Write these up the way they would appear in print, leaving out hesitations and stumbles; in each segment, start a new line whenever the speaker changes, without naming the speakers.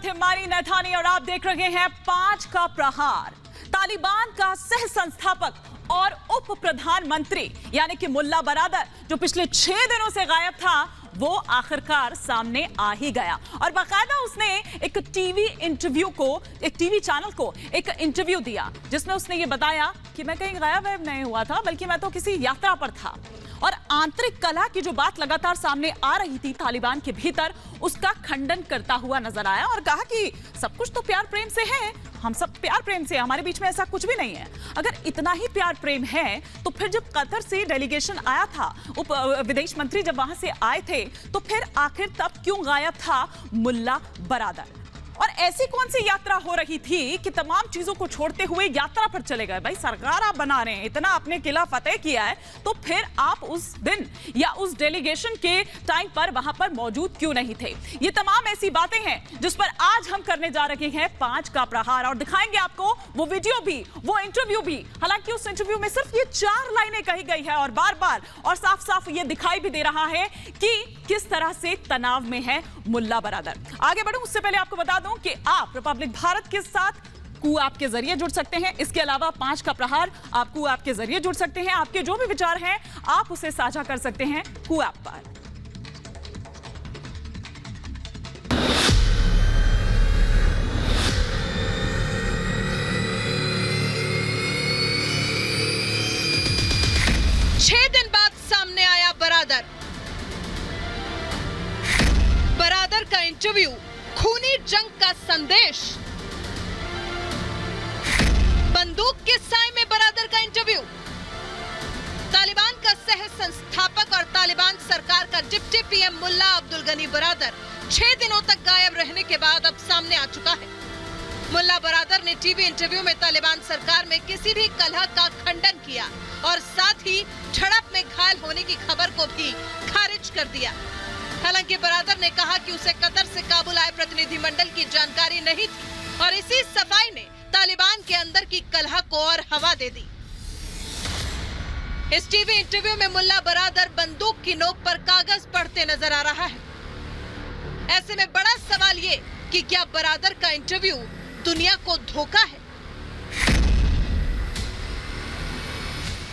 हिमानी नैथानी और आप देख रहे हैं 5 का प्रहार। तालिबान का सह संस्थापक और उप प्रधानमंत्री यानी कि मुल्ला बरादर जो पिछले 6 दिनों से गायब था, वो आखिरकार सामने आ ही गया और बाकायदा उसने एक टीवी चैनल को एक इंटरव्यू दिया जिसमें उसने ये बताया कि मैं कहीं गायब नहीं हुआ था, बल्कि मैं तो किसी यात्रा पर था। और आंतरिक कलह की जो बात लगातार सामने आ रही थी तालिबान के भीतर, उसका खंडन करता हुआ नजर आया और कहा कि सब कुछ तो प्यार प्रेम से है, हम सब प्यार प्रेम से, हमारे बीच में ऐसा कुछ भी नहीं है। अगर इतना ही प्यार प्रेम है तो फिर जब कतर से डेलीगेशन आया था, उप विदेश मंत्री जब वहां से आए थे, तो फिर आखिर तब क्यों गायब था मुल्ला बरादर? और ऐसी कौन सी यात्रा हो रही थी कि तमाम चीजों को छोड़ते हुए यात्रा पर चले गए? भाई सरकार आप बना रहे हैं, इतना आपने किला फतेह किया है, तो फिर आप उस दिन या उस डेलीगेशन के टाइम पर वहां पर मौजूद क्यों नहीं थे? ये तमाम ऐसी बातें हैं जिस पर आज हम करने जा रहे हैं 5 का प्रहार और दिखाएंगे आपको वो वीडियो भी, वो इंटरव्यू भी। हालांकि उस इंटरव्यू में सिर्फ ये 4 लाइनें कही गई है और बार बार और साफ साफ ये दिखाई भी दे रहा है कि किस तरह से तनाव में है मुल्ला बरादर। आगे बढ़ूं उससे पहले आपको बता दूं कि आप रिपब्लिक भारत के साथ कू ऐप के जरिए जुड़ सकते हैं। इसके अलावा 5 का प्रहार आप कू ऐप के जरिए जुड़ सकते हैं। आपके जो भी विचार हैं आप उसे साझा कर सकते हैं कू ऐप पर।
छह दिन बाद सामने आया बरादर का इंटरव्यू, खूनी जंग का संदेश। बंदूक के साए में बरादर का इंटरव्यू। तालिबान का सह संस्थापक और तालिबान सरकार का डिप्टी पीएम मुल्ला अब्दुल गनी बरादर 6 दिनों तक गायब रहने के बाद अब सामने आ चुका है। मुल्ला बरादर ने टीवी इंटरव्यू में तालिबान सरकार में किसी भी कलह का खंडन किया और साथ ही झड़प में घायल होने की खबर को भी खारिज कर दिया। हालांकि बरादर ने कहा कि उसे कतर से काबुल आए प्रतिनिधिमंडल की जानकारी नहीं थी और इसी सफाई ने तालिबान के अंदर की कलह को और हवा दे दी। इस टीवी इंटरव्यू में मुल्ला बरादर बंदूक की नोक पर कागज पढ़ते नजर आ रहा है। ऐसे में बड़ा सवाल ये कि क्या बरादर का इंटरव्यू दुनिया को धोखा है?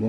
वो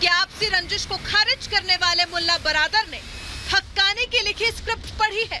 क्या आपसी रंजिश को खारिज करने वाले मुल्ला बरादर ने हक्कानी की लिखी स्क्रिप्ट पढ़ी है?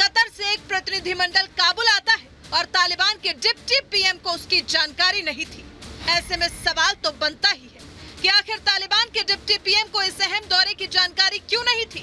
कतर से एक प्रतिनिधिमंडल काबुल आता है और तालिबान के डिप्टी पीएम को उसकी जानकारी नहीं थी। ऐसे में सवाल तो बनता ही है कि आखिर तालिबान के डिप्टी पीएम को इस अहम दौरे की जानकारी क्यों नहीं थी?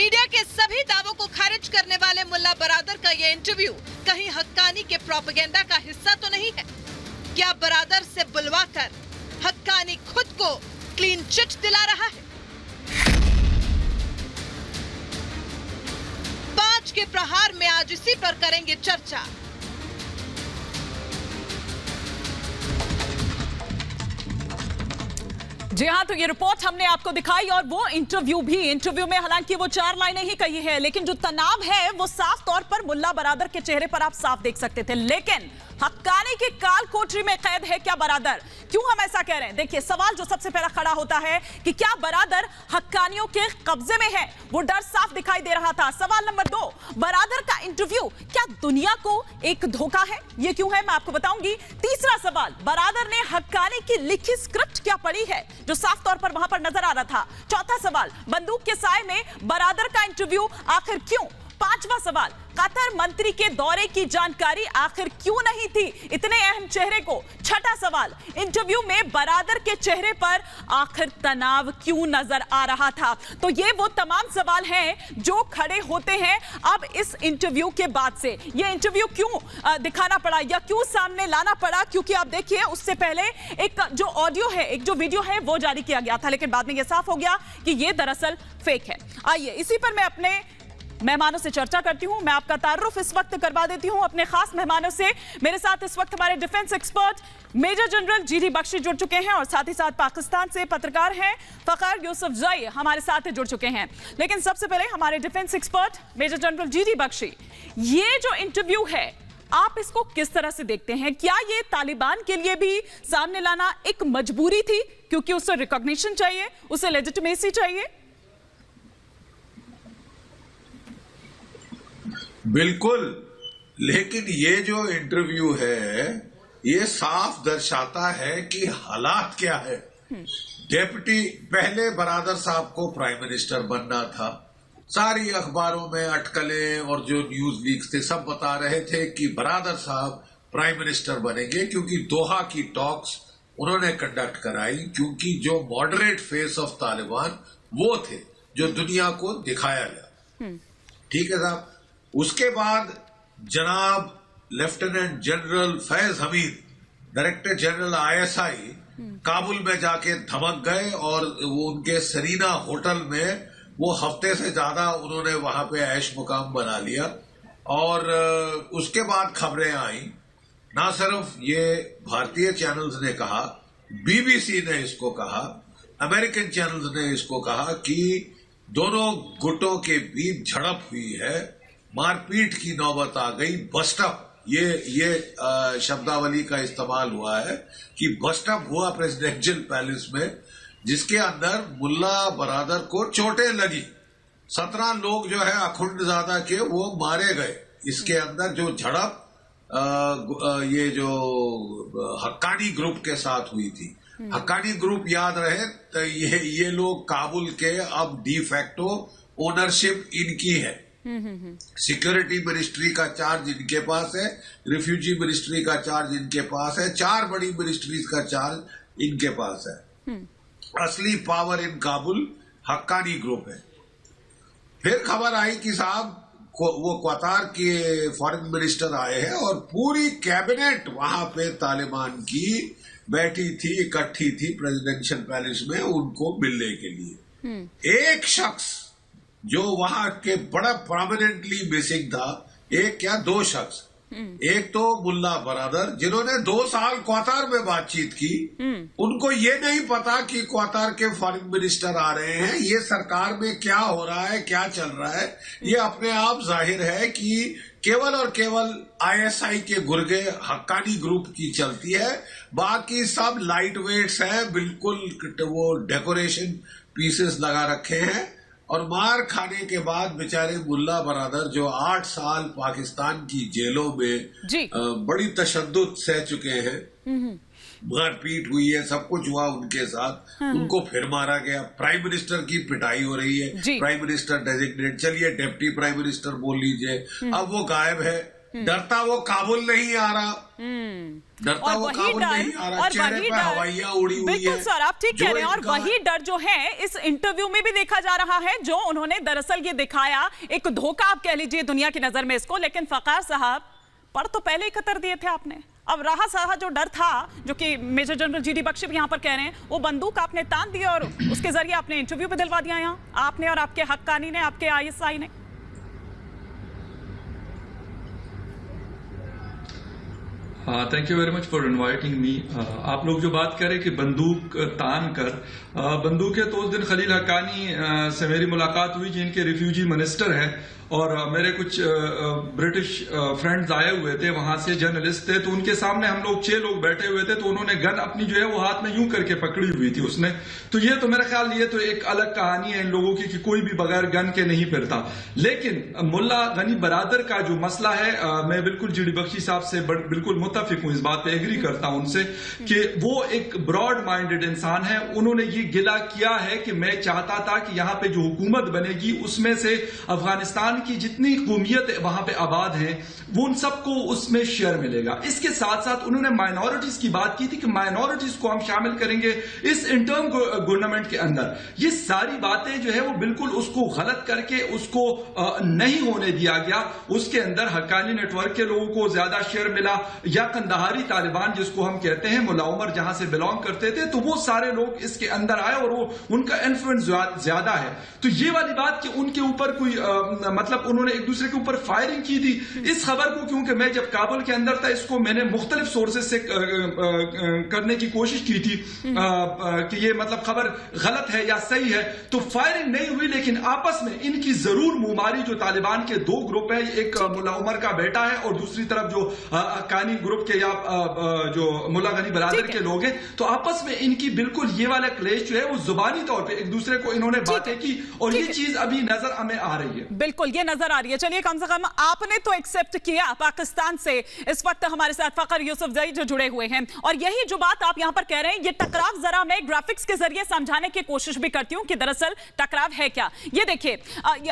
मीडिया के सभी दावों को खारिज करने वाले मुल्ला बरादर का ये इंटरव्यू कहीं हक्कानी के प्रोपेगेंडा का हिस्सा तो नहीं है? क्या बरादर से बुलवाकर हक्कानी खुद को क्लीन चिट दिला रहा है? 5 के प्रहार में आज इसी पर करेंगे चर्चा।
जी हाँ, तो ये रिपोर्ट हमने आपको दिखाई और वो इंटरव्यू में हालांकि वो 4 लाइनें ही कही है, लेकिन जो तनाव है वो साफ तौर पर मुल्ला बरादर के चेहरे पर आप साफ देख सकते थे। लेकिन हक्कानी के काल कोठरी में कैद है क्या बरादर? क्यों हम ऐसा कह रहे हैं? देखिए, सवाल जो सबसे पहला खड़ा होता है कि क्या बरादर हक्कानियों के कब्जे में है? वो डर साफ दिखाई दे रहा था। सवाल नंबर 2, बरादर का इंटरव्यू क्या दुनिया को एक धोखा है? ये क्यों है, मैं आपको बताऊंगी। तीसरा सवाल, बरादर ने हक्कानी की लिखी स्क्रिप्ट क्या पढ़ी है जो साफ तौर पर वहां पर नजर आ रहा था? चौथा सवाल, बंदूक के साए में बरादर का इंटरव्यू आखिर क्यों? पांचवा सवाल, कतर मंत्री के दौरे की जानकारी आखिर क्यों नहीं थी इतने अहम चेहरे को? छठा सवाल, इंटरव्यू में बरादर के चेहरे पर आखिर तनाव क्यों नजर आ रहा था? तो ये वो तमाम सवाल हैं जो खड़े होते हैं अब इस इंटरव्यू के बाद से। ये इंटरव्यू क्यों दिखाना पड़ा या क्यों सामने लाना पड़ा? क्योंकि आप देखिए, उससे पहले एक जो ऑडियो है, एक जो वीडियो है वो जारी किया गया था, लेकिन बाद में ये साफ हो गया कि ये दरअसल फेक है। आइए इसी पर मैं अपने मेहमानों से चर्चा करती हूं। मैं आपका तारुफ इस वक्त करवा देती हूं अपने खास मेहमानों से। मेरे साथ इस वक्त हमारे defence expert major general GD Bakshi जुड़ चुके हैं और साथ ही साथ पाकिस्तान से पत्रकार हैं फखर यूसुफजई हमारे साथ जुड़ चुके हैं। लेकिन सबसे पहले हमारे defence expert major general GD Bakshi, ये जो इंटरव्यू है आप इसको किस तरह से देखते हैं? क्या ये तालिबान के लिए भी सामने लाना एक मजबूरी थी क्योंकि उसे रिकॉग्निशन चाहिए, उसे लेजिटिमेसी चाहिए?
बिल्कुल, लेकिन ये जो इंटरव्यू है ये साफ दर्शाता है कि हालात क्या है। डेप्यूटी, पहले बरादर साहब को प्राइम मिनिस्टर बनना था। सारी अखबारों में अटकलें और जो न्यूज लीक्स थे सब बता रहे थे कि बरादर साहब प्राइम मिनिस्टर बनेंगे, क्योंकि दोहा की टॉक्स उन्होंने कंडक्ट कराई, क्योंकि जो मॉडरेट फेस ऑफ तालिबान वो थे जो दुनिया को दिखाया गया। ठीक है साहब। उसके बाद जनाब lieutenant general Faiz Hamid, director general ISI, Kabul में जाके धमक गए और वो उनके सरीना होटल में वो हफ्ते से ज्यादा उन्होंने वहां पे ऐश मुकाम बना लिया। और उसके बाद खबरें आई, ना सिर्फ ये भारतीय चैनल्स ने कहा, बीबीसी ने इसको कहा, अमेरिकन चैनल्स ने इसको कहा कि दोनों गुटों के बीच झड़प हुई है, मारपीट की नौबत आ गई, बस्टअप, ये शब्दावली का इस्तेमाल हुआ है कि बस्टअप हुआ प्रेसिडेंशियल पैलेस में, जिसके अंदर मुल्ला बरादर को चोटें लगी। 17 लोग जो है अखुंडजादा के वो मारे गए। इसके अंदर जो झड़प ये जो हक्कानी ग्रुप के साथ हुई थी, हक्कानी ग्रुप याद रहे तो ये लोग काबुल के अब डी फैक्टो ओनरशिप इनकी है। सिक्योरिटी मिनिस्ट्री का चार्ज इनके पास है, रिफ्यूजी मिनिस्ट्री का चार्ज इनके पास है, 4 बड़ी मिनिस्ट्रीज का चार्ज इनके पास है। असली power in Kabul Haqqani group है। फिर खबर आई कि साहब वो कतार के फॉरेन मिनिस्टर आए हैं और पूरी कैबिनेट वहां पे तालिबान की बैठी थी, इकट्ठी थी प्रेसिडेंशियल पैलेस में उनको मिलने के लिए। एक शख्स जो वहां के बड़ा प्रोमिनेंटली मिसिंग था, एक क्या 2 शख्स, एक तो मुल्ला बरादर जिन्होंने 2 साल क्वातार में बातचीत की, उनको ये नहीं पता कि क्वातार के फॉरेन मिनिस्टर आ रहे हैं, ये सरकार में क्या हो रहा है, क्या चल रहा है। ये अपने आप जाहिर है कि केवल और केवल आईएसआई के गुर्गे हक्कानी ग्रुप की चलती है, बाकी सब लाइट वेट्स हैं, बिल्कुल वो डेकोरेशन पीसेस लगा रखे हैं। और मार खाने के बाद बेचारे मुल्ला बरादर जो 8 साल पाकिस्तान की जेलों में बड़ी तशद्दुद सह चुके हैं, मारपीट हुई है, सब कुछ हुआ उनके साथ, उनको फिर मारा गया। प्राइम मिनिस्टर की पिटाई हो रही है, प्राइम मिनिस्टर डेजिग्नेट, चलिए डिप्टी प्राइम मिनिस्टर बोल लीजिए, अब वो गायब है। डरता वो काबुल नहीं आ रहा, डरता वो काबुल नहीं आ रहा, चेहरे पे हवाइयां उड़ी हुई है।
बिल्कुल सर, आप ठीक कह रहे हैं। और वही डर जो है इस इंटरव्यू में भी देखा जा रहा है, जो उन्होंने दरअसल ये दिखाया, एक धोखा आप कह लीजिए दुनिया की नजर में इसको। लेकिन फकार साहब, पढ़ तो पहले ही कतर दिए थे आपने। अब रहा साहा जो डर था, जो कि मेजर जनरल जीडी बख्शी भी यहाँ पर कह रहे हैं, वो बंदूक आपने तान दी और उसके जरिए आपने इंटरव्यू भी दिलवा दिया यहाँ, आपने और आपके हक्कानी ने, आपके आईएसआई ने।
Thank you very much for inviting me. आप लोग जो बात करें कि बंदूक तान कर बंदूकें, तो उस दिन खलील हक्कानी से मेरी मुलाकात हुई जिनके रिफ्यूजी मिनिस्टर है, और मेरे कुछ ब्रिटिश फ्रेंड्स आए हुए थे, वहां से जर्नलिस्ट थे, तो उनके सामने हम लोग 6 लोग बैठे हुए थे, तो उन्होंने गन अपनी जो है वो हाथ में यूं करके पकड़ी हुई थी उसने। तो ये तो मेरा ख्याल ये तो एक अलग कहानी है इन लोगों की कि कोई भी बगैर गन के नहीं फिरता। लेकिन मुल्ला गनी बरादर का जो मसला है, मैं बिल्कुल जीडी बख्शी साहब से बिल्कुल मुत्तफिक हूं, इस बात पे एग्री करता हूं उनसे कि वो एक ब्रॉड माइंडेड इंसान है। उन्होंने ये गिला किया है कि मैं चाहता था कि यहां पे जो हुकूमत बनेगी उसमें से अफगानिस्तान की जितनी कौमियत वहां पे आबाद हैं वो उन सबको उसमें शेयर मिलेगा। इसके साथ साथ उन्होंने माइनॉरिटीज की बात की थी कि माइनॉरिटीज को हम शामिल करेंगे इस इंटर्म गवर्नमेंट के अंदर। ये सारी बातें जो है वो बिल्कुल उसको गलत करके उसको नहीं होने दिया गया। उसके अंदर हक्कानी नेटवर्क के लोगों को ज्यादा शेयर मिला, या कंदाहारी तालिबान जिसको हम कहते हैं, मुल्ला उमर जहां से बिलोंग करते थे, तो वो सारे लोग इसके अंदर आए और वो उनका इन्फ्लुएंस ज्यादा है। तो ये वाली बात कि उनके ऊपर कोई मतलब उन्होंने एक दूसरे के ऊपर फायरिंग की थी, इस खबर को, क्योंकि मैं जब काबुल के अंदर था इसको मैंने मुख्तलिफ सोर्सेज से करने की कोशिश की थी कि ये मतलब खबर गलत है या सही है, तो फायरिंग नहीं हुई, लेकिन आपस में इनकी जरूर मुमारी जो तालिबान के 2 ग्रुप है, एक मुल्ला उमर का बेटा है और दूसरी तरफ जो हक्कानी ग्रुप के या जो मुल्ला गनी बरादर के लोग हैं, तो आपस में इनकी बिल्कुल ये वाला क्लेश जो है वो जुबानी तौर पर एक दूसरे को इन्होंने बातें की, और ये चीज अभी नजर हमें आ रही है।
बिल्कुल ये नजर आ रही है। चलिए, कम से कम आपने तो एक्सेप्ट किया पाकिस्तान से। इस वक्त हमारे साथ फखर यूसुफजई जो जुड़े हुए हैं, और यही जो बात आप यहां पर कह रहे हैं, ये टकराव जरा मैं ग्राफिक्स के जरिए समझाने की कोशिश भी करती हूं कि दरअसल टकराव है क्या। ये देखिए,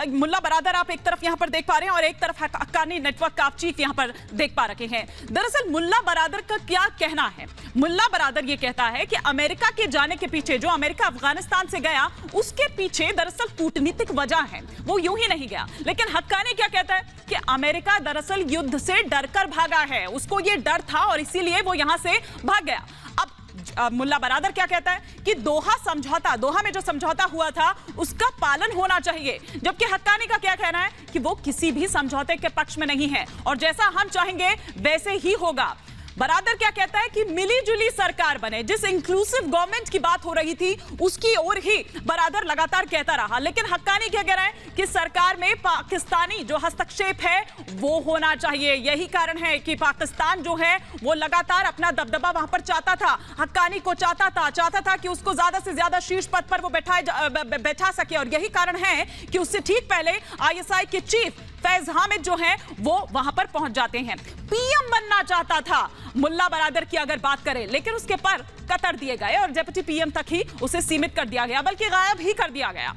मुल्ला बरादर आप एक तरफ यहां पर देख पा रहे हैं और एक तरफ हक्कानी नेटवर्क का आप चीफ यहां पर देख पा रहे हैं। दरअसल मुल्ला बरादर का क्या कहना है? मुल्ला बरादर ये कहता है कि अमेरिका के जाने के पीछे, जो अमेरिका अफगानिस्तान से गया, उसके पीछे दरअसल कूटनीतिक वजह है, वो यूं ही नहीं गया। लेकिन हक्कानी क्या कहता है कि अमेरिका दरअसल युद्ध से डरकर भागा है, उसको ये डर था और इसीलिए वो यहां से भाग गया। अब मुल्ला बरादर क्या कहता है कि दोहा में जो समझौता हुआ था उसका पालन होना चाहिए, जबकि हक्कानी का क्या कहना है कि वो किसी भी समझौते के पक्ष में नहीं है और जैसा हम चाहेंगे वैसे ही होगा। बरादर क्या कहता है कि मिली-जुली सरकार बने, जिस इंक्लूसिव गवर्नमेंट की बात हो रही थी उसकी ओर ही बरादर लगातार कहता रहा। लेकिन हक्कानी क्या कह रहा है कि सरकार में पाकिस्तानी जो हस्तक्षेप है वो होना चाहिए। यही कारण है कि पाकिस्तान जो है वो लगातार अपना दबदबा वहां पर चाहता था, हक्कानी को चाहता था कि उसको ज्यादा से ज्यादा शीर्ष पद पर वो बैठा सके, और यही कारण है कि उससे ठीक पहले ISI के चीफ फैज हामिद जो है वो वहां पर पहुंच जाते हैं। पीएम बनना चाहता था मुल्ला बरादर की अगर बात करें, लेकिन उसके पर कतर दिए गए और डिप्टी पीएम तक ही उसे सीमित कर दिया गया, बल्कि गायब ही कर दिया गया।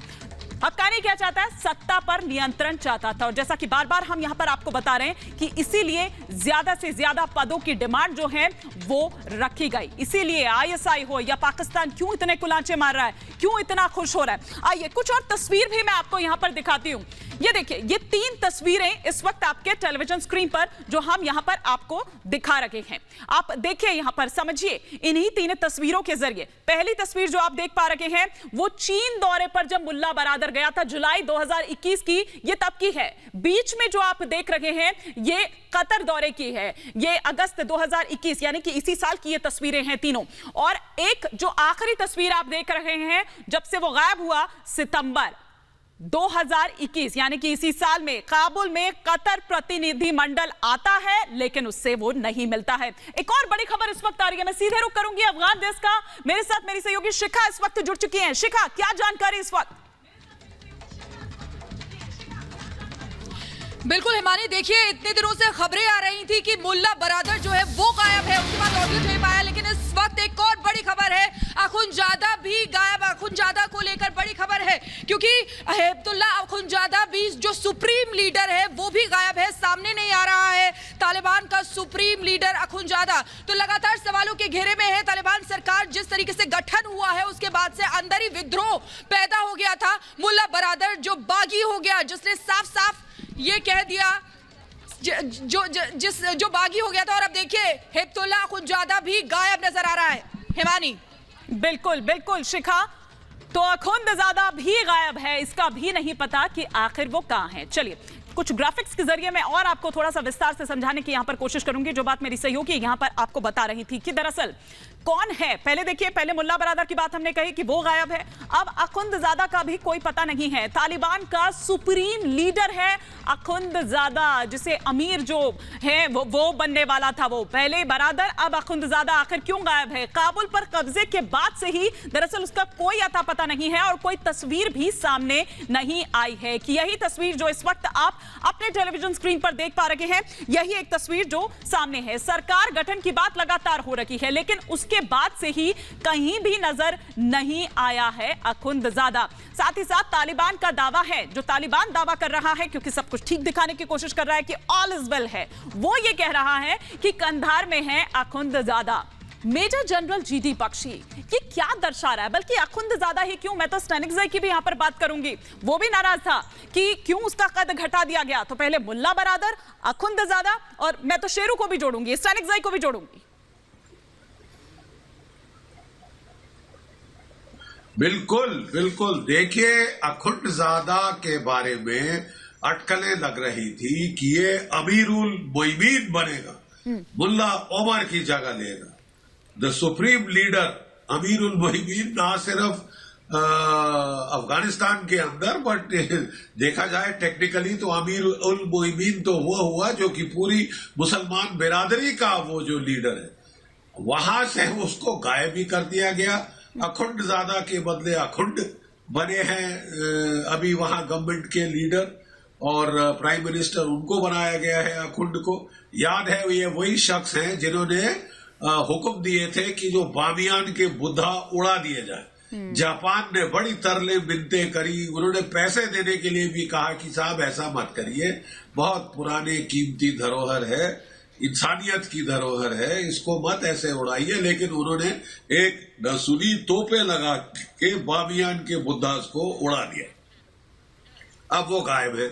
हक्कानी क्या चाहता है? सत्ता पर नियंत्रण चाहता था, और जैसा कि बार बार हम यहां पर आपको बता रहे हैं कि इसीलिए ज्यादा से ज्यादा पदों की डिमांड जो है वो रखी गई। इसीलिए ISI हो या पाकिस्तान क्यों इतने कुलांचे मार रहा है, क्यों इतना खुश हो रहा है। आइए कुछ और तस्वीर भी मैं आपको यहां पर दिखाती हूं। ये देखिए, ये 3 तस्वीरें इस वक्त आपके टेलीविजन स्क्रीन पर जो हम यहां पर आपको दिखा रहे हैं, आप देखिए यहां पर, समझिए इन्हीं 3 तस्वीरों के जरिए। पहली तस्वीर जो आप देख पा रहे हैं वो चीन दौरे पर जब मुल्ला बरादर गया था, जुलाई 2021 की, ये तब की है। बीच में जो आप देख रहे हैं ये कतर दौरे की है, ये अगस्त 2021 यानी कि इसी साल की ये तस्वीरें हैं तीनों। और एक जो आखिरी तस्वीर आप देख रहे हैं जब से वो गायब हुआ, सितंबर 2021 यानी कि इसी साल में काबुल में कतर प्रतिनिधि मंडल आता है, लेकिन उससे वो नहीं मिलता है। एक और बड़ी खबर इस वक्त आ रही है, मैं सीधे रुख करूंगी अफगान देश का। मेरे साथ मेरी सहयोगी शिखा इस वक्त जुड़ चुकी हैं। शिखा, क्या जानकारी इस वक्त?
बिल्कुल हिमानी, देखिए इतने दिनों से खबरें आ रही थी कि मुल्ला बरादर जो है वो गायब है, उसके बाद ऑडियो टेप आया, लेकिन इस वक्त एक और बड़ी खबर है, अखुंजादा भी गायब। अखुंजादा को लेकर बड़ी खबर है क्योंकि हेबतुल्ला अखुंजादा भी जो सुप्रीम लीडर है वो भी गायब है, सामने नहीं आ रहा है तालिबान का सुप्रीम लीडर अखुंजादा। तो लगातार सवालों के घेरे में है तालिबान सरकार। जिस तरीके से गठन हुआ है उसके बाद से अंदर ही विद्रोह पैदा हो गया था। मुल्ला बरादर जो बागी हो गया, जिसने साफ साफ ये कह दिया, जो बागी हो गया था, और अब देखिए हेबतुल्ला अखुंजादा भी गायब नजर आ रहा है। हिमानी,
बिल्कुल बिल्कुल शिखा, तो अखुंजादा भी गायब है, इसका भी नहीं पता कि आखिर वो कहां है। चलिए कुछ ग्राफिक्स के जरिए मैं और आपको थोड़ा सा विस्तार से समझाने की यहाँ पर कोशिश करूंगी, जो बात मेरी सहयोगी यहाँ पर आपको बता रही थी कि दरअसल कौन है। पहले देखिए, पहले मुल्ला बरादर की बात हमने कही कि वो गायब है, अब अखुंदजादा का भी कोई पता नहीं है। तालिबान का सुप्रीम लीडर है अखुंदजादा, जिसे अमीर जो है वो बनने वाला था, वो पहले बरादर अब अखुंदजादा। आखिर क्यों गायब है? काबुल पर कब्जे के बाद से ही दरअसल उसका कोई अता पता नहीं है और कोई तस्वीर भी सामने नहीं आई है। कि यही तस्वीर जो इस वक्त आप अपने टेलीविजन स्क्रीन पर देख पा रहे हैं, यही एक तस्वीर जो सामने है। सरकार गठन की बात लगातार हो रही है, लेकिन उसके बाद से ही कहीं भी नजर नहीं आया है अखुंदजादा। साथ ही साथ तालिबान का दावा है, जो तालिबान दावा कर रहा है, क्योंकि सब कुछ ठीक दिखाने की कोशिश कर रहा है कि ऑल इज वेल है, वो ये कह रहा है कि कंधार में है Akhundzada. Major general GD Bakshi ये क्या दर्शा रहा है? बल्कि अखुंदजादा ही क्यों, मैं तो स्टैनिकज़ई की भी यहां पर बात करूंगी, वो भी नाराज था कि क्यों उसका कद घटा दिया गया। तो पहले मुल्ला बरादर, अखुंदजादा, और मैं तो शेरू को भी जोड़ूंगी, स्टैनिकज़ई को भी जोड़ूंगी।
बिल्कुल बिल्कुल। देखिए, अखुंदजादा के बारे में अटकलें लग रही थी कि ये अमीरुल मोमिनीन बनेगा, मुल्ला ओमर की जगह लेगा। द सुप्रीम लीडर अमीरुल मोमिनीन ना सिर्फ अफगानिस्तान के अंदर, बट देखा जाए टेक्निकली तो अमीरुल मोमिनीन तो वो हुआ जो कि पूरी मुसलमान बिरादरी का वो जो लीडर है। वहां से उसको गायब भी कर दिया गया। अखुंदजादा के बदले अखुंड बने हैं अभी वहां गवर्नमेंट के लीडर, और प्राइम मिनिस्टर उनको बनाया गया है अखुंड को। याद है, ये वही शख्स हैं जिन्होंने हुक्म दिए थे कि जो बामियान के बुद्धा उड़ा दिए जाए। जापान ने बड़ी तरले मिन्नतें करी, उन्होंने पैसे देने के लिए भी कहा कि साहब ऐसा मत करिए, बहुत पुराने कीमती धरोहर है, इंसानियत की धरोहर है, इसको मत ऐसे उड़ाइए। लेकिन उन्होंने एक नसूली तोपे लगा के बामियान के बुद्धा को उड़ा दिया। अब वो गायब है।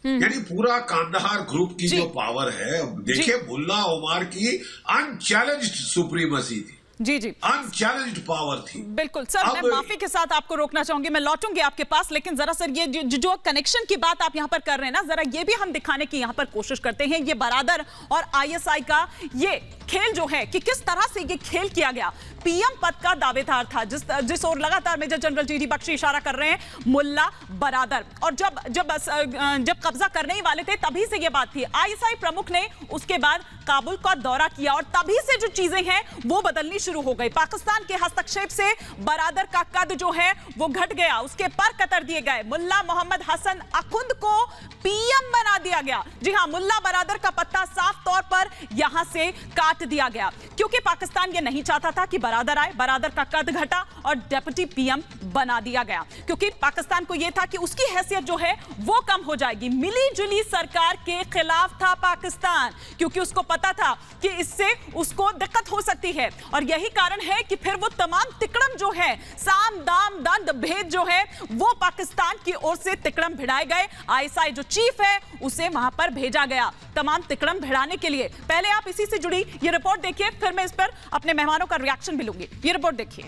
यानी पूरा कांदाहार ग्रुप की जो पावर है, देखिए मुल्ला ओमर की अनचैलेंज्ड सुप्रीमेसी थी,
जी जी,
अनचैलेंज्ड पावर थी।
बिल्कुल सर, मैं माफी के साथ आपको रोकना चाहूंगी, मैं लौटूंगी आपके पास, लेकिन जरा सर ये जो कनेक्शन की बात आप यहां पर कर रहे हैं ना, जरा ये भी हम दिखाने की यहां पर कोशिश करते हैं। ये बरादर और आईएसआई का ये खेल जो है कि किस तरह से ये खेल किया गया। पीएम पद का दावेदार था, जिस ओर लगातार मेजर जनरल जीडी बख्शी इशारा कर रहे हैं, मुल्ला बरादर। और जब कब्जा करने ही वाले थे तभी से ये बात थी। आईएसआई प्रमुख ने उसके बाद काबुल का दौरा किया और तभी से जो चीजें हैं वो बदलनी शुरू हो गई। पाकिस्तान के हस्तक्षेप से बरादर का कद जो है वो घट गया, उसके पर कतर दिए गए। मुल्ला मोहम्मद हसन अखुंद को पीएम बना दिया गया। जी हां, मुल्ला बरादर का पत्ता साफ तौर पर यहां से काट दिया गया, क्योंकि पाकिस्तान ये नहीं चाहता था कि बरादर आए, बरादर का कद घटा और डेप्यूटी पीएम बना दिया गया, क्योंकि पाकिस्तान को यह था कि उसकी हैसियत जो है वो कम हो जाएगी। मिली जुली सरकार के खिलाफ था पाकिस्तान, क्योंकि उसको पता था कि इससे उसको दिक्कत हो सकती है। और यही कारण है कि फिर वो तमाम तिकड़म जो है, साम दाम दंड भेद जो है, वो पाकिस्तान की ओर से तिकड़म भिड़ाए गए। आईएसआई जो चीफ है उसे वहां पर भेजा गया तमाम तिकड़म भिड़ाने के लिए। पहले आप इसी से जुड़ी ये रिपोर्ट देखिए, फिर मैं इस पर अपने मेहमानों का रिएक्शन भी लूंगी। ये रिपोर्ट देखिए।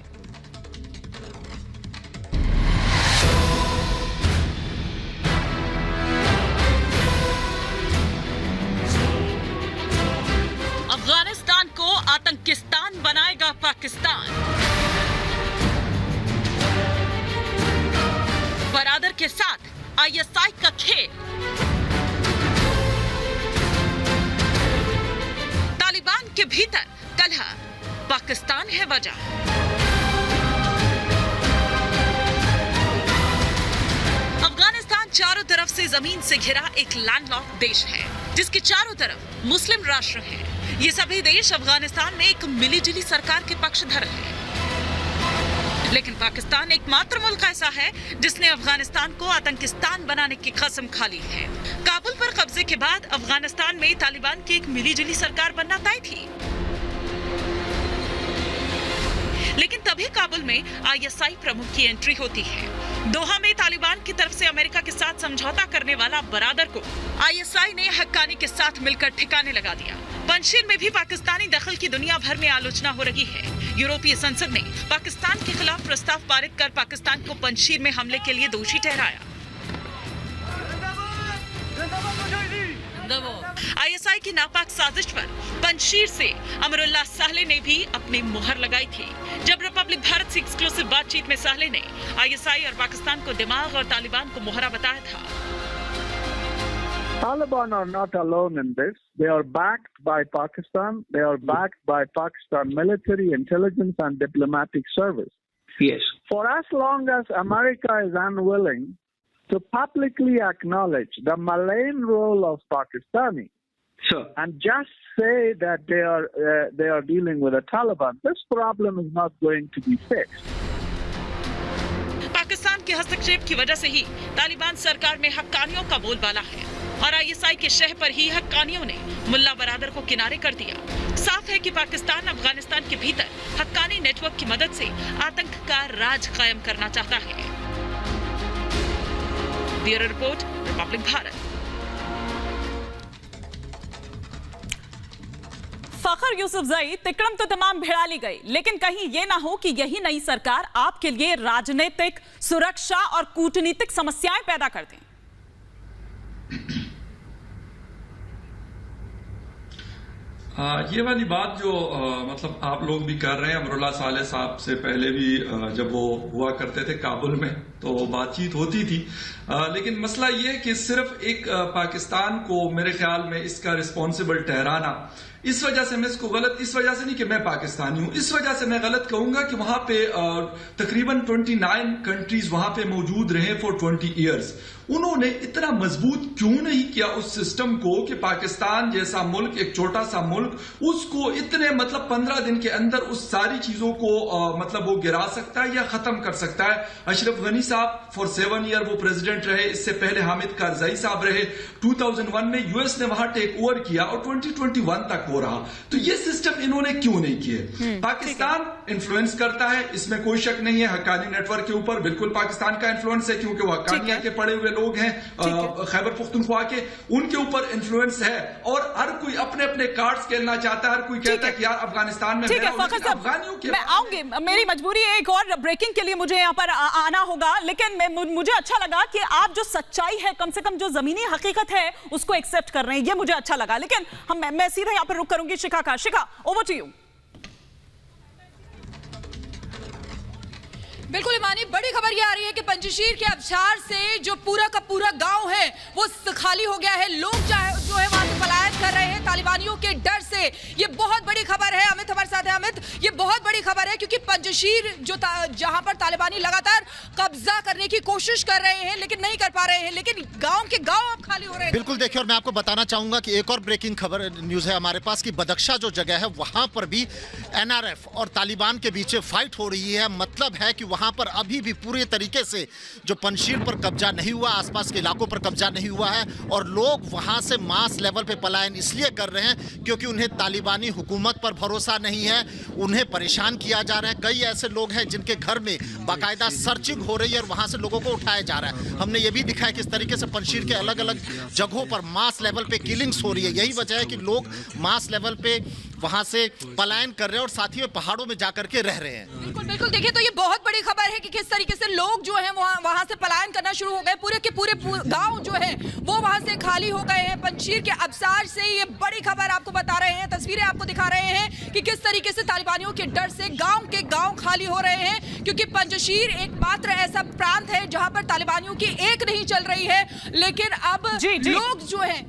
अफगानिस्तान को आतंकिस्तान बनाएगा पाकिस्तान। बरादर के साथ आईएसआई का खेल। तालिबान के भीतर कलह, पाकिस्तान है वजह। अफगानिस्तान चारों तरफ से जमीन से घिरा एक लैंडलॉक देश है, जिसके चारों तरफ मुस्लिम राष्ट्र हैं। ये सभी देश अफगानिस्तान में एक मिलीजुली सरकार के पक्षधर हैं। लेकिन पाकिस्तान एकमात्र मुल्क ऐसा है जिसने अफगानिस्तान को आतंकिस्तान बनाने की कसम खा ली है। काबुल पर कब्जे के बाद अफगानिस्तान में तालिबान की एक मिलीजुली सरकार बनना तय थी, लेकिन तभी काबुल में आईएसआई प्रमुख की एंट्री होती है। दोहा में तालिबान की तरफ से अमेरिका के साथ समझौता करने वाला बरादर को आईएसआई ने हक्कानी के साथ मिलकर ठिकाने लगा दिया। पंजशीर में भी पाकिस्तानी दखल की दुनिया भर में आलोचना हो रही है। यूरोपीय संसद ने पाकिस्तान के खिलाफ प्रस्ताव पारित कर पाकिस्तान को पंजशीर में हमले के लिए दोषी ठहराया। आईएसआई की नापाक साजिश पर पंजशीर से अमरुल्लाह साले ने भी अपनी मुहर लगाई थी। जब रिपब्लिक भारत से एक्सक्लूसिव बातचीत में साले ने आईएसआई और पाकिस्तान को दिमाग और तालिबान को मोहरा बताया था।
Taliban are not alone in this. They are backed by Pakistan. They are backed by Pakistan military, intelligence and diplomatic service.
Yes.
For as long as America is unwilling to publicly acknowledge the malign role of Pakistani,
Sir.
and just say that they are dealing with the Taliban, this problem is not going to be fixed.
Pakistan के हस्तक्षेप की वजह से ही तालिबान सरकार में हक्कानियों का बोलबाला है और आईएसआई के शह पर ही हक्कानियों ने मुल्ला बरादर को किनारे कर दिया। साफ है कि पाकिस्तान अफगानिस्तान के भीतर हक्कानी नेटवर्क की मदद से आतंक का राज कायम करना चाहता है। Bureau report, Republic Bharat. Fakhar Yousafzai तिकड़म तो तमाम भिड़ा ली गई, लेकिन कहीं ये ना हो कि यही नई सरकार आपके लिए राजनीतिक, सुरक्षा और कूटनीतिक समस्याएं पैदा कर दें।
ये वाली बात जो मतलब आप लोग भी कर रहे हैं, अमरुल्लाह साले साहब से पहले भी जब वो हुआ करते थे काबुल में तो बातचीत होती थी, लेकिन मसला ये है कि सिर्फ एक पाकिस्तान को मेरे ख्याल में इसका रिस्पॉन्सिबल ठहराना, इस वजह से मैं इसको गलत, इस वजह से नहीं कि मैं पाकिस्तानी हूं, इस वजह से मैं गलत कहूंगा कि वहां पे तकरीबन 29 कंट्रीज वहां पे मौजूद रहे फॉर 20 इयर्स। उन्होंने इतना मजबूत क्यों नहीं किया उस सिस्टम को कि पाकिस्तान जैसा मुल्क, एक छोटा सा मुल्क, उसको इतने मतलब 15 दिन के अंदर उस सारी चीजों को मतलब वो गिरा सकता है या खत्म कर सकता है। अशरफ गनी साहब फॉर 7 ईयर वो प्रेसिडेंट रहे, इससे पहले हामिद कारजाई साहब रहे। 2001 में यूएस ने वहां टेक ओवर किया और 2021 तक हो रहा। तो ये सिस्टम इन्होंने क्यों नहीं किए? पाकिस्तान इन्फ्लुएंस करता है, इसमें कोई शक नहीं है। हक्कानी नेटवर्क के ऊपर बिल्कुल पाकिस्तान का इन्फ्लुएंस है, क्योंकि वो हक्कानिया के पड़े हुए लोग हैं, खैबर पुख्तनख्वा के, उनके ऊपर इन्फ्लुएंस है। और हर कोई अपने अपने कार्ड्स खेलना चाहता है, हर कोई कहता है कि यार अफगानिस्तान में अफगानियों के।
मैं आऊंगी, मेरी मजबूरी है, एक और ब्रेकिंग के लिए मुझे यहाँ पर आना होगा, लेकिन मुझे अच्छा लगा कि आप जो सच्चाई है, कम से कम जो जमीनी हकीकत है, उसको एक्सेप्ट कर रहे हैं, ये मुझे अच्छा लगा। लेकिन मैं सीधा यहाँ पर रुक करूंगी शिखा का। शिखा, ओवर टू यू।
बिल्कुल इमानी, बड़ी खबर ये आ रही है कि पंजशीर के अबशार से जो पूरा का पूरा गांव है वो खाली हो गया है। लोग जो है वहां से पलायन कर रहे हैं तालिबानियों के डर से। ये बहुत बड़ी खबर है। अमित हमारे साथ है। अमित, ये बहुत बड़ी खबर है क्योंकि पंजशीर जहां पर तालिबानी लगातार कब्जा करने की कोशिश कर रहे हैं लेकिन नहीं कर पा रहे हैं, लेकिन गांव के गांव अब खाली हो रहे हैं।
बिल्कुल, देखिए, और मैं आपको बताना चाहूंगा कि एक और ब्रेकिंग खबर न्यूज है हमारे पास कि बदख्शा जो जगह है वहां पर भी एनआरएफ और तालिबान के बीच फाइट हो रही है। मतलब है कि वहां पर अभी भी पूरे तरीके से जो पंजशीर पर कब्जा नहीं हुआ, आसपास के इलाकों पर कब्जा नहीं हुआ है, और लोग वहां से मास लेवल पे पलायन इसलिए कर रहे हैं क्योंकि उन्हें तालिबानी हुकूमत पर भरोसा नहीं है, उन्हें परेशान किया जा रहा है। कई ऐसे लोग हैं जिनके घर में बाकायदा सर्चिंग हो रही है और वहां से लोगों को उठाया जा रहा है। हमने ये भी दिखा है किस तरीके से पंजशीर के अलग अलग जगहों पर मास लेवल पे किलिंग्स हो रही है। यही वजह है कि लोग मास लेवल पे वहां से पलायन कर रहे हैं और साथ ही में पहाड़ों में जाकर के रह रहे हैं।
बिल्कुल बिल्कुल, देखिए, तो ये बहुत बड़ी खबर है कि किस तरीके से लोग जो हैं वहां से पलायन करना शुरू हो गए। पूरे के पूरे गांव जो है वो वहां से खाली हो गए हैं। पंजशीर के अबसार से ये बड़ी खबर आपको बता रहे हैं, तस्वीरें आपको दिखा रहे हैं कि किस तरीके से तालिबानियों के डर से गांव के गांव खाली हो रहे हैं, क्योंकि पंजशीर एकमात्र ऐसा प्रांत है जहां पर तालिबानियों की एक नहीं चल रही है। लेकिन अब लोग जो है,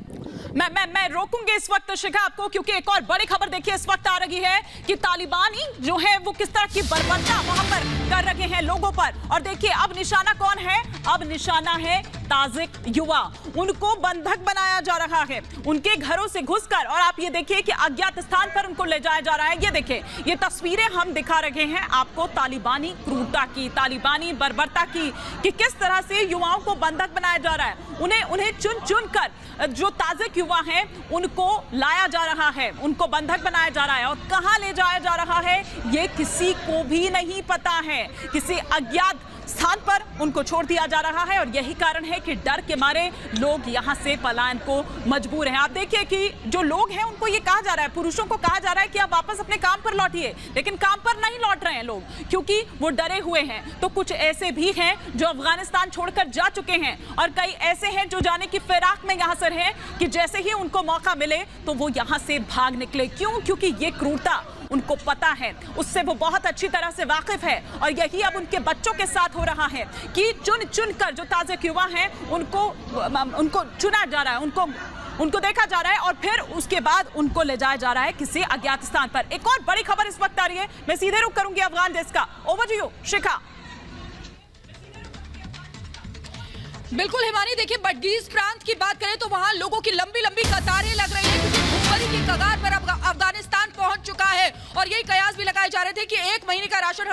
मैं रोकूंगी इस वक्त शिखा आपको, क्योंकि एक और बड़ी खबर देखिए इस वक्त आ रही है कि तालिबानी जो है वो किस तरह की बर्बरता वहां पर कर रहे हैं लोगों पर। और देखिए अब निशाना कौन है? अब निशाना है ताजिक युवा। उनको बंधक बनाया जा रहा है, उनके घरों से घुसकर, और आप ये देखिए कि अज्ञात स्थान पर उनको ले जाया जा रहा है। ये देखिए, ये तस्वीरें हम दिखा रहे हैं आपको तालिबानी क्रूरता की, तालिबानी बर्बरता की, कि किस तरह से युवाओं को बंधक बनाया जा रहा है। उन्हें चुन चुन कर जो ताजिक युवा हैं उनको लाया जा रहा है, उनको बंधक बनाया जा रहा है, और कहां ले जाया जा रहा है ये किसी को भी नहीं पता है। किसी अज्ञात स्थान पर उनको छोड़ दिया जा रहा है और यही कारण है कि डर के मारे लोग यहां से पलायन को मजबूर हैं। आप देखिए कि जो लोग हैं उनको ये कहा जा रहा है, पुरुषों को कहा जा रहा है कि आप वापस अपने काम पर लौटिए, लेकिन काम पर नहीं लौट रहे हैं लोग क्योंकि वो डरे हुए हैं। तो कुछ ऐसे भी हैं जो अफगानिस्तान छोड़कर जा चुके हैं और कई ऐसे हैं जो जाने की फिराक में यहां से हैं कि जैसे ही उनको मौका मिले तो वो यहां से भाग निकले। क्यों? क्योंकि ये क्रूरता उनको पता है, उससे वो बहुत अच्छी तरह से वाकिफ है और यही अब उनके बच्चों के साथ हो रहा है कि चुन चुन कर जो ताजे युवा हैं उनको चुना जा रहा है, उनको देखा जा रहा है और फिर उसके बाद उनको ले जाया जा रहा है किसी अज्ञात स्थान पर। एक और बड़ी खबर इस वक्त आ रही है, मैं सीधे रुख करूंगी अफगान डेस्क का। ओवर टू यू शिखा।
बिल्कुल हिमानी, देखिए बडगीज प्रांत की बात करें तो वहां लोगों की लंबी लंबी कतारें लग रही है क्योंकि भूखमरी की कगार पर अफगानिस्तान पहुंच चुका है और यही कयास भी लगाए जा रहे थे कि 1 महीने का राशन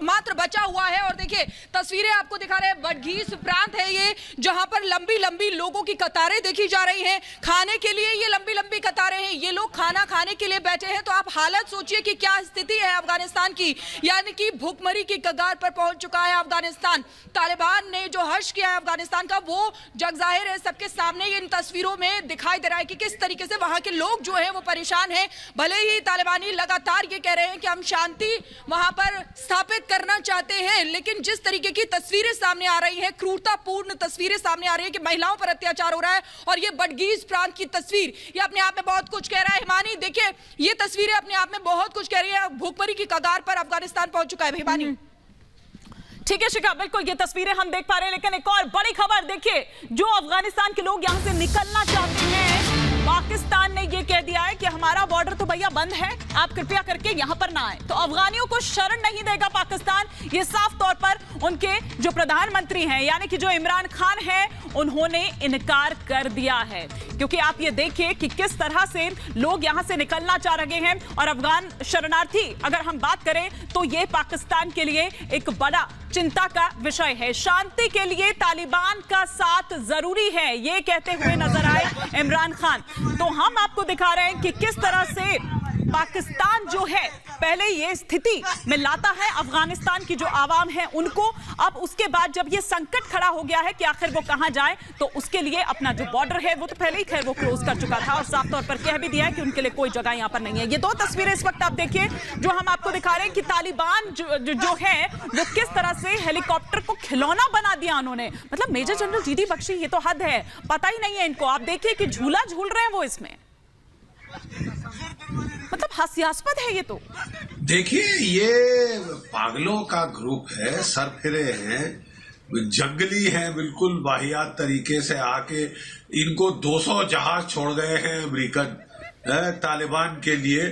मात्र बचा हुआ है। और देखिए तस्वीरें आपको दिखा रहे हैं, बडगीज प्रांत है ये जहां पर लंबी लंबी लोगों की कतारें देखी जा रही हैं। खाने के लिए ये लंबी लंबी कतारें हैं, ये लोग खाना खाने के लिए बैठे हैं। तो आप हालत सोचिए कि क्या स्थिति है अफगानिस्तान की, यानी कि भूखमरी की कगार पर पहुंच चुका है अफगानिस्तान। तालिबान ने जो हर्ष किया है अफगानिस्तान का वो जग जाहिर है, सबके सामने इन तस्वीरों में दिखाई दे रहा है कि किस तरीके से वहां के लोग जो है वो परेशान हैं। भले ही तालिबानी लगातार ये कह रहे हैं कि हम शांति वहां पर स्थापित करना चाहते हैं, लेकिन जिस तरीके की तस्वीरें सामने आ रही हैं, क्रूरतापूर्ण तस्वीरें सामने आ रही है कि महिलाओं पर अत्याचार हो रहा है और ये बडगीज प्रांत की तस्वीर ये अपने आप में बहुत कुछ कह रहा है। हिमानी देखिए ये तस्वीरें अपने आप में बहुत कुछ कह रही है। भूखमरी की कगार पर अफगानिस्तान पहुंच चुका है। हिमानी
ठीक है शिखा, बिल्कुल ये तस्वीरें हम देख पा रहे हैं, लेकिन एक और बड़ी खबर देखिए, जो अफगानिस्तान के लोग यहां से निकलना चाहते हैं, पाकिस्तान ने ये कह दिया है कि हमारा बॉर्डर तो भैया बंद है, आप कृपया करके यहां पर ना आए। तो अफगानियों को शरण नहीं देगा पाकिस्तान, ये साफ तौर पर उनके जो प्रधानमंत्री हैं यानी कि जो इमरान खान हैं उन्होंने इनकार कर दिया है। क्योंकि आप ये देखिए कि किस तरह से लोग यहां से निकलना चाह रहे हैं और अफगान शरणार्थी अगर हम बात करें तो ये पाकिस्तान के लिए एक बड़ा चिंता का विषय है। शांति के लिए तालिबान का साथ जरूरी है, ये कहते हुए नजर आए इमरान खान। तो हम आपको दिखा रहे हैं कि किस तरह से पाकिस्तान जो है पहले ये स्थिति में लाता है अफगानिस्तान की जो आवाम है उनको, अब उसके बाद जब ये संकट खड़ा हो गया है कि आखिर वो कहां जाए, तो उसके लिए अपना जो बॉर्डर है वो तो पहले ही खैर वो क्लोज कर चुका था और साफ तौर पर कह भी दिया है कि उनके लिए कोई जगह यहां पर नहीं है। ये दो तस्वीरें इस वक्त आप देखिए जो हम आपको दिखा रहे हैं कि तालिबान जो है वो किस तरह से हेलीकॉप्टर को खिलौना बना दिया उन्होंने। मतलब मेजर जनरल जीडी बख्शी, ये तो हद है, पता ही नहीं है इनको। आप देखिए कि झूला झूल रहे हैं वो इसमें, मतलब हास्यास्पद है ये तो।
देखिए ये पागलों का ग्रुप है, सरफिरे हैं, जंगली हैं, बिल्कुल वाहियात तरीके से आके इनको 200 जहाज छोड़ गए हैं अमेरिकन तालिबान के लिए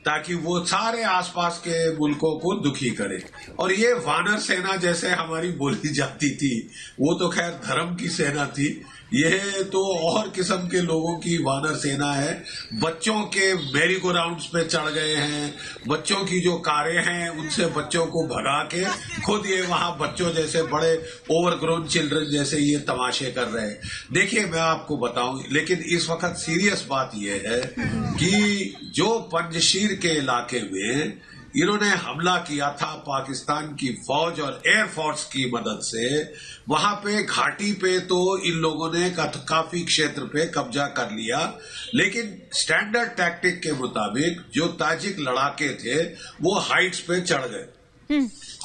ताकि वो सारे आसपास के मुल्कों को दुखी करे। और ये वानर सेना जैसे हमारी बोली जाती थी, वो तो खैर धर्म की सेना थी, ये तो और किस्म के लोगों की वानर सेना है। बच्चों के मेरी गो राउंड्स पे चढ़ गए हैं, बच्चों की जो कारें हैं उनसे बच्चों को भगा के खुद ये वहां बच्चों जैसे बड़े ओवरग्रोन चिल्ड्रन जैसे ये तमाशे कर रहे हैं। देखिए मैं आपको बताऊं, लेकिन इस वक्त सीरियस बात ये है कि जो पंजशीर के इलाके में इन्होंने हमला किया था पाकिस्तान की फौज और एयरफोर्स की मदद से, वहां पे घाटी पे तो इन लोगों ने काफी क्षेत्र पे कब्जा कर लिया, लेकिन स्टैंडर्ड टैक्टिक के मुताबिक जो ताजिक लड़ाके थे वो हाइट्स पे चढ़ गए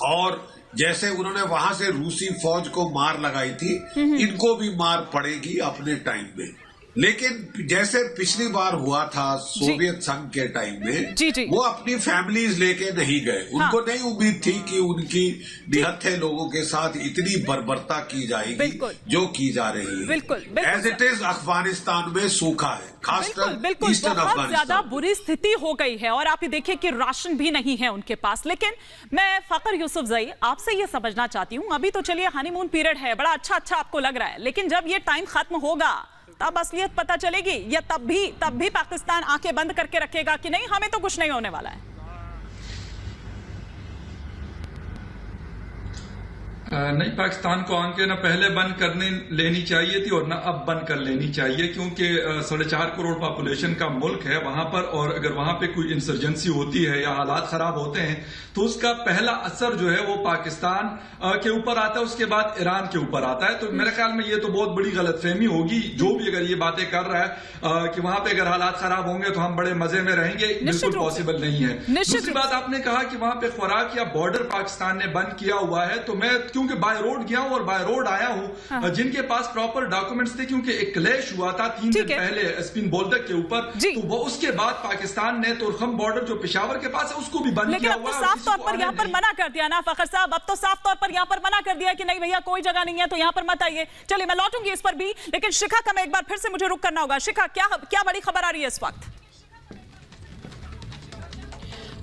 और जैसे उन्होंने वहां से रूसी फौज को मार लगाई थी, इनको भी मार पड़ेगी अपने टाइम में। लेकिन जैसे पिछली बार हुआ था सोवियत संघ के टाइम में, वो अपनी फैमिलीज लेके नहीं गए। उनको नहीं उम्मीद थी कि उनकी निहत्थे लोगों के साथ इतनी बर्बरता की जाएगी जो की जा रही है। एज इट इज अफगानिस्तान में सूखा है, खासकर ईस्टर्न अफगानिस्तान, ज्यादा
बुरी स्थिति हो गई है और आप ये देखिए कि राशन भी नहीं है उनके पास। लेकिन मैं फकर यूसुफजई आपसे ये समझना चाहती हूँ, अभी तो चलिए हनीमून पीरियड है, बड़ा अच्छा आपको लग रहा है, लेकिन जब ये टाइम खत्म होगा तब असलियत पता चलेगी, या तब भी पाकिस्तान आंखें बंद करके रखेगा कि नहीं हमें तो कुछ नहीं होने वाला है।
नहीं, पाकिस्तान को आंखें न पहले बंद करने लेनी चाहिए थी और न अब बंद कर लेनी चाहिए, क्योंकि 4.5 करोड़ पॉपुलेशन का मुल्क है वहां पर, और अगर वहां पे कोई इंसर्जेंसी होती है या हालात खराब होते हैं तो उसका पहला असर जो है वो पाकिस्तान के ऊपर आता है, उसके बाद ईरान के ऊपर आता है। तो मेरे ख्याल में ये तो बहुत बड़ी गलतफहमी होगी, जो भी अगर ये बातें कर रहा है कि वहां पे अगर हालात खराब होंगे तो हम बड़े मजे में रहेंगे, बिल्कुल पॉसिबल नहीं है। दूसरी बात, आपने कहा कि वहां पे खुराक या बॉर्डर पाकिस्तान ने बंद किया हुआ है, तो मैं क्योंकि बाय रोड गया हूं और बाय रोड आया हूं, जिनके पास प्रॉपर डॉक्यूमेंट्स थे, क्योंकि एक क्लैश हुआ था 3 दिन पहले स्पिन बोल्दक के ऊपर, तो वो उसके बाद पाकिस्तान ने तुर्खम बॉर्डर जो पेशावर के पास है उसको भी बंद किया हुआ है।
साफ तौर पर यहाँ पर मना कर दिया ना फखर साहब, अब तो साफ तौर पर यहाँ पर मना कर दिया कि नहीं भैया कोई जगह नहीं है तो यहाँ पर मत आइए। चलिए मैं लौटूंगी इस पर भी, लेकिन शिखा का मैं एक बार फिर से मुझे रुक करना होगा। शिखा, क्या बड़ी खबर आ रही है इस वक्त?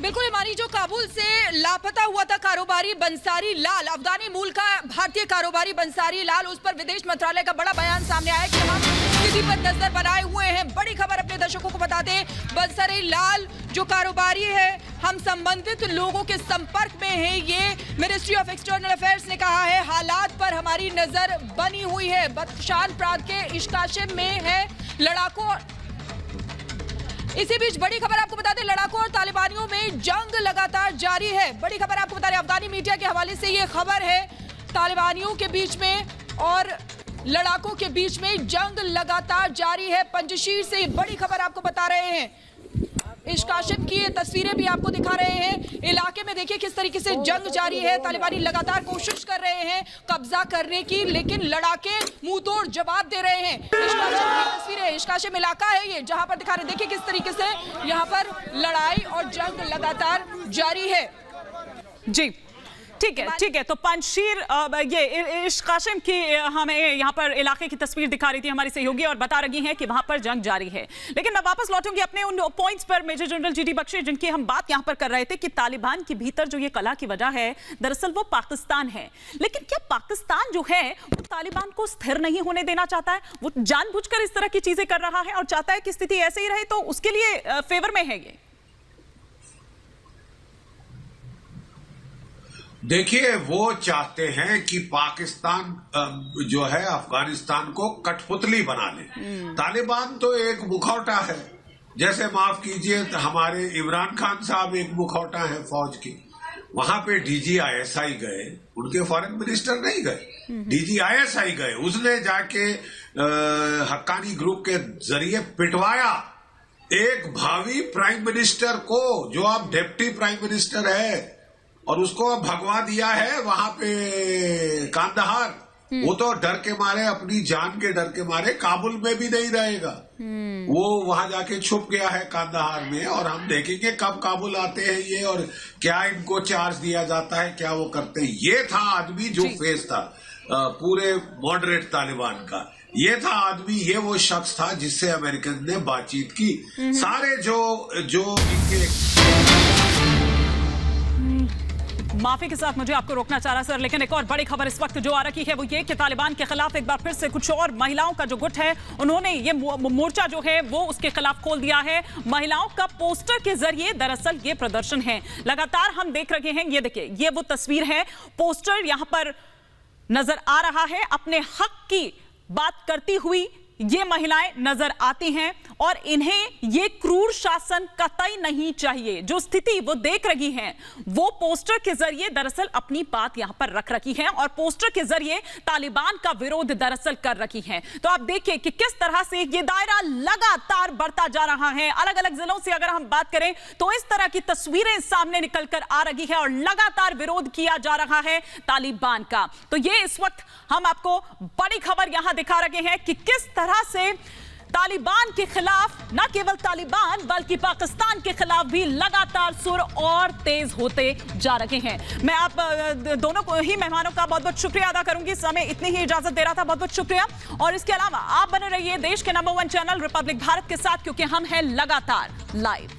बिल्कुल हिमानी, जो काबुल से लापता हुआ था कारोबारी बंसारी लाल, अफगानी मूल का भारतीय कारोबारी बंसारी लाल, उस पर विदेश मंत्रालय का बड़ा बयान सामने आया कि हम स्थिति पर नजर बनाए हुए हैं। बड़ी खबर अपने दर्शकों को बता दें, बंसारी लाल जो कारोबारी है, हम संबंधित लोगों के संपर्क में हैं, ये मिनिस्ट्री ऑफ एक्सटर्नल अफेयर्स ने कहा है। हालात पर हमारी नजर बनी हुई है। बदख्शान प्रांत के इश्काशिम में है लड़ाकों। इसी बीच बड़ी खबर आपको बता दें, लड़ाकों और तालिबानियों में जंग लगातार जारी है। बड़ी खबर आपको बता रहे, अफगानी मीडिया के हवाले से ये खबर है, तालिबानियों के बीच में और लड़ाकों के बीच में जंग लगातार जारी है। पंजशीर से बड़ी खबर आपको बता रहे हैं, इश्काशिम की ये तस्वीरें भी आपको दिखा रहे हैं। इलाके में देखिए किस तरीके से जंग जारी है। तालिबानी लगातार कोशिश कर रहे हैं कब्जा करने की, लेकिन लड़ाके मुंह तोड़ जवाब दे रहे हैं। इश्काशिम की तस्वीरें, इश्काशिम इलाका है ये जहां पर दिखा रहे हैं, देखिए किस तरीके से यहाँ पर लड़ाई और जंग लगातार जारी है।
जी ठीक है। तो पंजशीर ये इश्काशिम की हमें यहाँ पर इलाके की तस्वीर दिखा रही थी हमारी सहयोगी और बता रही हैं कि वहां पर जंग जारी है। लेकिन मैं वापस लौटूंगी अपने उन पॉइंट्स पर, मेजर जनरल जीडी बख्शी, जिनकी हम बात यहाँ पर कर रहे थे कि तालिबान के भीतर जो ये कला की वजह है दरअसल वो पाकिस्तान है। लेकिन क्या पाकिस्तान जो है वो तालिबान को स्थिर नहीं होने देना चाहता है? वो जानबूझकर इस तरह की चीजें कर रहा है और चाहता है कि स्थिति ऐसे ही रहे, तो उसके लिए फेवर में है ये?
देखिए, वो चाहते हैं कि पाकिस्तान जो है अफगानिस्तान को कठपुतली बना ले। तालिबान तो एक मुखौटा है, जैसे माफ कीजिए हमारे इमरान खान साहब एक मुखौटा है फौज की। वहां पे DGISI गए, उनके फॉरेन मिनिस्टर नहीं गए, DGISI गए। उसने जाके हक्कानी ग्रुप के जरिए पिटवाया एक भावी प्राइम मिनिस्टर को, जो अब डिप्टी प्राइम मिनिस्टर है, और उसको भगवा दिया है वहां पे कांदाहार। वो तो डर के मारे, अपनी जान के डर के मारे काबुल में भी नहीं रहेगा। वो वहां जाके छुप गया है कांदाहार में, और हम देखेंगे कब काबुल आते हैं ये और क्या इनको चार्ज दिया जाता है, क्या वो करते हैं। ये था आदमी जो फेस था पूरे मॉडरेट तालिबान का। ये था आदमी, ये वो शख्स था जिससे अमेरिकन ने बातचीत की। सारे जो इनके
माफी के साथ मुझे आपको रोकना चाह रहा सर, लेकिन एक और बड़ी खबर इस वक्त जो आ रही है वो ये कि तालिबान के खिलाफ एक बार फिर से कुछ और महिलाओं का जो गुट है, उन्होंने ये मोर्चा जो है वो उसके खिलाफ खोल दिया है। महिलाओं का पोस्टर के जरिए दरअसल ये प्रदर्शन है लगातार हम देख रहे हैं। ये देखिए, ये वो तस्वीर है, पोस्टर यहां पर नजर आ रहा है। अपने हक की बात करती हुई ये महिलाएं नजर आती हैं और इन्हें ये क्रूर शासन कतई नहीं चाहिए। जो स्थिति वो देख रही हैं वो पोस्टर के जरिए दरअसल अपनी बात यहां पर रख रखी है और पोस्टर के जरिए तालिबान का विरोध दरअसल कर रखी है। तो आप देखिए कि किस तरह से ये दायरा लगातार बढ़ता जा रहा है। अलग अलग जिलों से अगर हम बात करें तो इस तरह की तस्वीरें सामने निकल कर आ रही है और लगातार विरोध किया जा रहा है तालिबान का। तो ये इस वक्त हम आपको बड़ी खबर यहां दिखा रहे हैं कि किस तरह से तालिबान के खिलाफ, न केवल तालिबान बल्कि पाकिस्तान के खिलाफ भी लगातार सुर और तेज होते जा रहे हैं। मैं आप दोनों को ही मेहमानों का बहुत बहुत शुक्रिया अदा करूंगी, समय इतनी ही इजाजत दे रहा था, बहुत बहुत शुक्रिया। और इसके अलावा आप बने रहिए देश के नंबर 1 चैनल रिपब्लिक भारत के साथ, क्योंकि हम हैं लगातार लाइव।